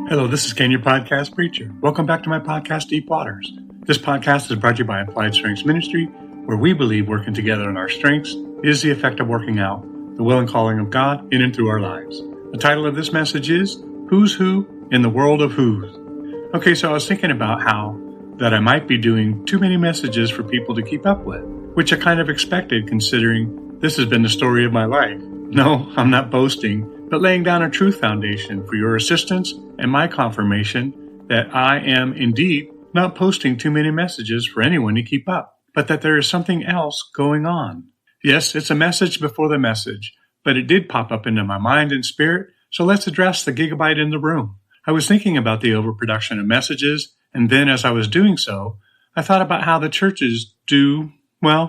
Hello, this is Ken, your podcast preacher. Welcome back to my podcast, Deep Waters. This podcast is brought to you by Applied Strengths Ministry, where we believe working together in our strengths is the effect of working out the will and calling of God in and through our lives. The title of this message is Who's Who in the World of Who's. Okay, so I was thinking about how that I might be doing too many messages for people to keep up with, which I kind of expected considering this has been the story of my life. No, I'm not boasting, but laying down a truth foundation for your assistance and my confirmation that I am indeed not posting too many messages for anyone to keep up, but that there is something else going on. Yes, it's a message before the message, but it did pop up into my mind and spirit, so let's address the gigabyte in the room. I was thinking about the overproduction of messages, and then as I was doing so, I thought about how the churches do,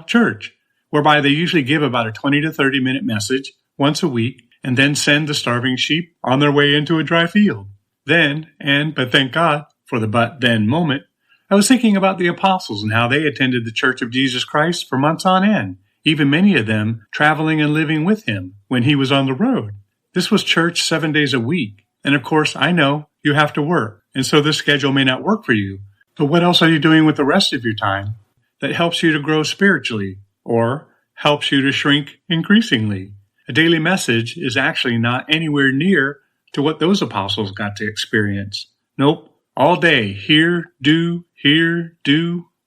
church, whereby they usually give about a 20 to 30 minute message once a week, and then send the starving sheep on their way into a dry field. But thank God for the but-then moment, I was thinking about the apostles and how they attended the Church of Jesus Christ for months on end, even many of them traveling and living with him when he was on the road. This was church 7 days a week, and of course I know you have to work, and so this schedule may not work for you. But what else are you doing with the rest of your time that helps you to grow spiritually or helps you to shrink increasingly? A daily message is actually not anywhere near to what those apostles got to experience. Nope. All day. Hear, do,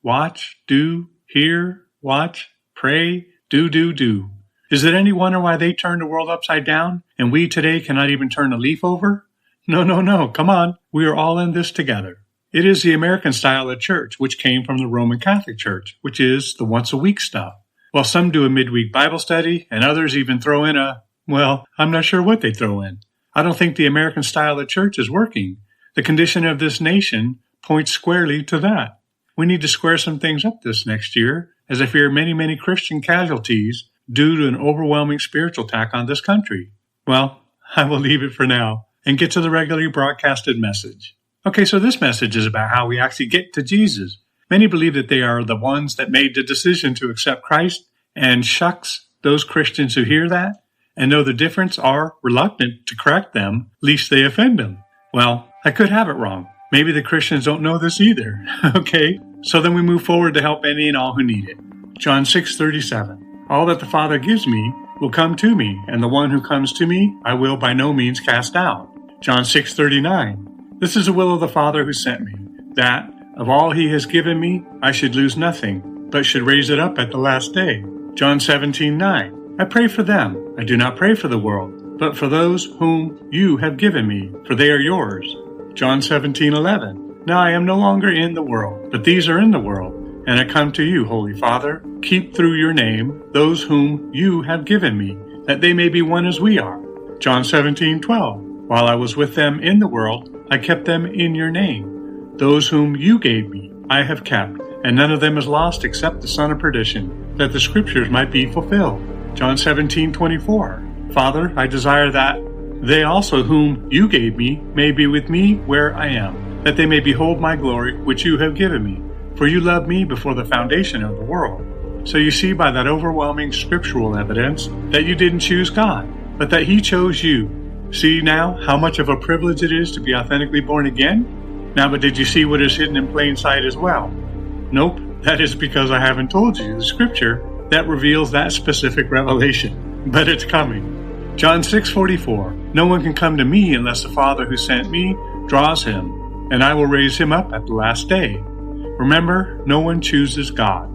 watch, do, hear, watch, pray, do. Is it any wonder why they turned the world upside down and we today cannot even turn a leaf over? No. Come on. We are all in this together. It is the American style of church, which came from the Roman Catholic Church, which is the once a week stuff. While some do a midweek Bible study, and others even throw in I'm not sure what they throw in. I don't think the American style of church is working. The condition of this nation points squarely to that. We need to square some things up this next year, as I fear many Christian casualties due to an overwhelming spiritual attack on this country. Well, I will leave it for now and get to the regularly broadcasted message. Okay, so this message is about how we actually get to Jesus. Many believe that they are the ones that made the decision to accept Christ, and shucks, those Christians who hear that and know the difference are reluctant to correct them, lest they offend them. Well, I could have it wrong. Maybe the Christians don't know this either. Okay, so then we move forward to help any and all who need it. John 6:37. All that the Father gives me will come to me, and the one who comes to me I will by no means cast out. John 6:39. This is the will of the Father who sent me, that of all he has given me, I should lose nothing, but should raise it up at the last day. John 17:9. I pray for them. I do not pray for the world, but for those whom you have given me, for they are yours. John 17:11. Now I am no longer in the world, but these are in the world, and I come to you, Holy Father. Keep through your name those whom you have given me, that they may be one as we are. John 17:12. While I was with them in the world, I kept them in your name. Those whom you gave me, I have kept, and none of them is lost except the son of perdition, that the scriptures might be fulfilled. John 17:24. Father, I desire that they also whom you gave me may be with me where I am, that they may behold my glory which you have given me. For you loved me before the foundation of the world. So you see by that overwhelming scriptural evidence that you didn't choose God, but that he chose you. See now how much of a privilege it is to be authentically born again? Now, but did you see what is hidden in plain sight as well? Nope, that is because I haven't told you the scripture that reveals that specific revelation. But it's coming. John 6:44. No one can come to me unless the Father who sent me draws him, and I will raise him up at the last day. Remember, no one chooses God.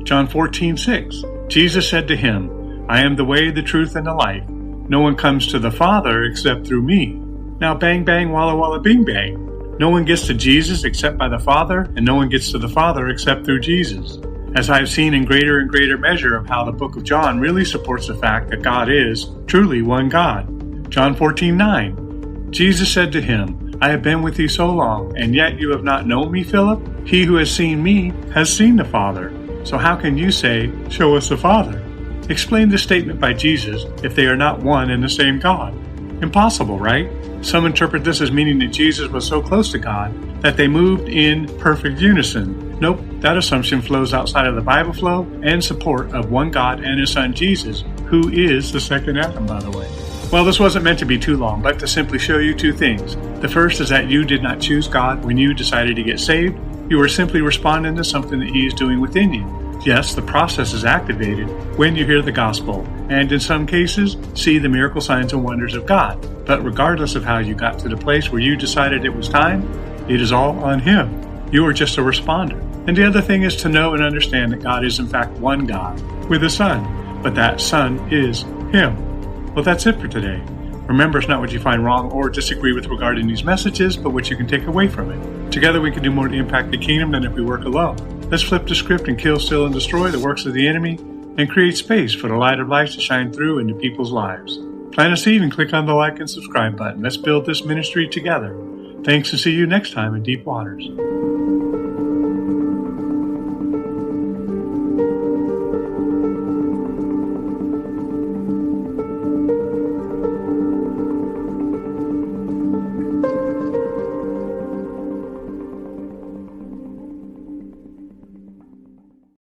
John 14:6. Jesus said to him, I am the way, the truth, and the life. No one comes to the Father except through me. Now bang bang walla walla bing bang. No one gets to Jesus except by the Father, and no one gets to the Father except through Jesus. As I have seen in greater and greater measure of how the book of John really supports the fact that God is truly one God. John 14:9. Jesus said to him, I have been with you so long, and yet you have not known me, Philip? He who has seen me has seen the Father. So how can you say, show us the Father? Explain this statement by Jesus if they are not one and the same God. Impossible, right? Some interpret this as meaning that Jesus was so close to God that they moved in perfect unison. Nope, that assumption flows outside of the Bible flow and support of one God and His Son Jesus, who is the second Adam, by the way. Well, this wasn't meant to be too long, but to simply show you two things. The first is that you did not choose God when you decided to get saved. You were simply responding to something that He is doing within you. Yes, the process is activated when you hear the gospel, and in some cases, see the miracle signs and wonders of God. But regardless of how you got to the place where you decided it was time, it is all on Him. You are just a responder. And the other thing is to know and understand that God is in fact one God with a Son, but that Son is Him. Well, that's it for today. Remember, it's not what you find wrong or disagree with regarding these messages, but what you can take away from it. Together we can do more to impact the kingdom than if we work alone. Let's flip the script and kill, steal, and destroy the works of the enemy and create space for the light of life to shine through into people's lives. Plant a seed and click on the like and subscribe button. Let's build this ministry together. Thanks, and see you next time in Deep Waters.